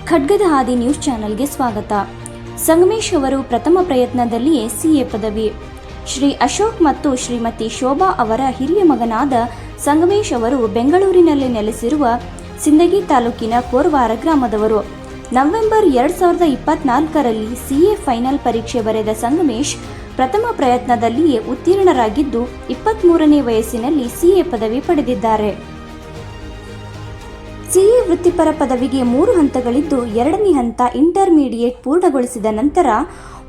ಖಡ್ಗದ ಹಾದಿ ನ್ಯೂಸ್ ಚಾನೆಲ್ಗೆ ಸ್ವಾಗತ. ಸಂಗಮೇಶ್ ಅವರು ಪ್ರಥಮ ಪ್ರಯತ್ನದಲ್ಲಿಯೇ ಸಿಎ ಪದವಿ. ಶ್ರೀ ಅಶೋಕ್ ಮತ್ತು ಶ್ರೀಮತಿ ಶೋಭಾ ಅವರ ಹಿರಿಯ ಮಗನಾದ ಸಂಗಮೇಶ್ ಅವರು ಬೆಂಗಳೂರಿನಲ್ಲಿ ನೆಲೆಸಿರುವ ಸಿಂದಗಿ ತಾಲೂಕಿನ ಕೋರವಾರ ಗ್ರಾಮದವರು. ನವೆಂಬರ್ 2024ರಲ್ಲಿ ಸಿಎ ಫೈನಲ್ ಪರೀಕ್ಷೆ ಬರೆದ ಸಂಗಮೇಶ್ ಪ್ರಥಮ ಪ್ರಯತ್ನದಲ್ಲಿಯೇ ಉತ್ತೀರ್ಣರಾಗಿದ್ದು 23ನೇ ವಯಸ್ಸಿನಲ್ಲಿ ಸಿಎ ಪದವಿ ಪಡೆದಿದ್ದಾರೆ. ಸಿಎ ವೃತ್ತಿಪರ ಪದವಿಗೆ 3 ಹಂತಗಳಿದ್ದು, ಎರಡನೇ ಹಂತ ಇಂಟರ್ಮೀಡಿಯೇಟ್ ಪೂರ್ಣಗೊಳಿಸಿದ ನಂತರ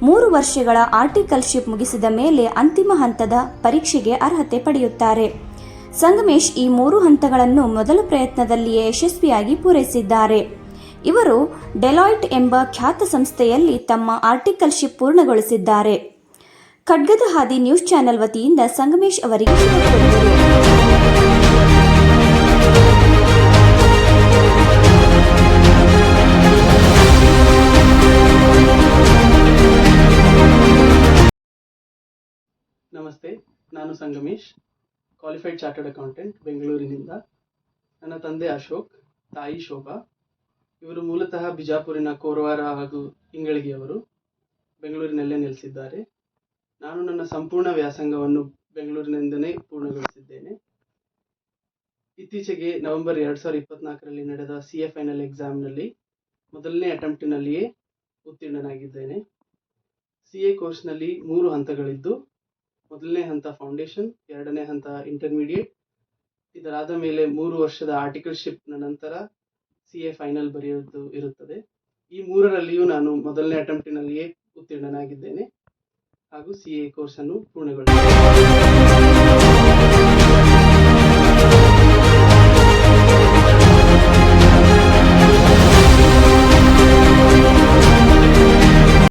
3 ವರ್ಷಗಳ ಆರ್ಟಿಕಲ್ಶಿಪ್ ಮುಗಿಸಿದ ಮೇಲೆ ಅಂತಿಮ ಹಂತದ ಪರೀಕ್ಷೆಗೆ ಅರ್ಹತೆ ಪಡೆಯುತ್ತಾರೆ. ಸಂಗಮೇಶ್ ಈ 3 ಹಂತಗಳನ್ನು ಮೊದಲ ಪ್ರಯತ್ನದಲ್ಲಿಯೇ ಯಶಸ್ವಿಯಾಗಿ ಪೂರೈಸಿದ್ದಾರೆ. ಇವರು ಡೆಲಾಯ್ಟ್ ಎಂಬ ಖ್ಯಾತ ಸಂಸ್ಥೆಯಲ್ಲಿ ತಮ್ಮ ಆರ್ಟಿಕಲ್ಶಿಪ್ ಪೂರ್ಣಗೊಳಿಸಿದ್ದಾರೆ. ಖಡ್ಗದ ಹಾದಿ ನ್ಯೂಸ್ ಚಾನೆಲ್ ವತಿಯಿಂದ ಸಂಗಮೇಶ್ ಅವರಿಗೆ ನಮಸ್ತೆ, ನಾನು ಸಂಗಮೇಶ್, ಕ್ವಾಲಿಫೈಡ್ ಚಾರ್ಟರ್ಡ್ ಅಕೌಂಟೆಂಟ್, ಬೆಂಗಳೂರಿನಿಂದ. ನನ್ನ ತಂದೆ ಅಶೋಕ್, ತಾಯಿ ಶೋಭಾ. ಇವರು ಮೂಲತಃ ಬಿಜಾಪುರಿನ ಕೋರವಾರ ಹಾಗೂ ಇಂಗಳಿಗೆಯವರು. ಬೆಂಗಳೂರಿನಲ್ಲೇ ನೆಲೆಸಿದ್ದಾರೆ. ನಾನು ನನ್ನ ಸಂಪೂರ್ಣ ವ್ಯಾಸಂಗವನ್ನು ಬೆಂಗಳೂರಿನಿಂದಲೇ ಪೂರ್ಣಗೊಳಿಸಿದ್ದೇನೆ. ಇತ್ತೀಚೆಗೆ ನವೆಂಬರ್ 2024ರಲ್ಲಿ ನಡೆದ ಸಿಎ ಫೈನಲ್ ಎಕ್ಸಾಮ್ನಲ್ಲಿ ಮೊದಲನೇ ಅಟೆಂಪ್ಟಿನಲ್ಲಿಯೇ ಉತ್ತೀರ್ಣನಾಗಿದ್ದೇನೆ. ಸಿಎ ಕೋರ್ಸ್ನಲ್ಲಿ 3 ಹಂತಗಳಿದ್ದು, ಮೊದಲನೇ ಹಂತ ಫೌಂಡೇಶನ್, ಎರಡನೇ ಹಂತ ಇಂಟರ್ಮೀಡಿಯೇಟ್, ಇದರಾದ ಮೇಲೆ 3 ವರ್ಷದ ಆರ್ಟಿಕಲ್ಶಿಪ್ನ ನಂತರ ಸಿಎ ಫೈನಲ್ ಬರೆಯುವುದು ಇರುತ್ತದೆ. ಈ 3ರಲ್ಲಿಯೂ ನಾನು ಮೊದಲನೇ ಅಟೆಂಪ್ಟಿನಲ್ಲಿಯೇ ಉತ್ತೀರ್ಣನಾಗಿದ್ದೇನೆ ಹಾಗೂ ಸಿಎ ಕೋರ್ಸನ್ನು ಪೂರ್ಣಗೊಳಿಸಿದ್ದೇನೆ.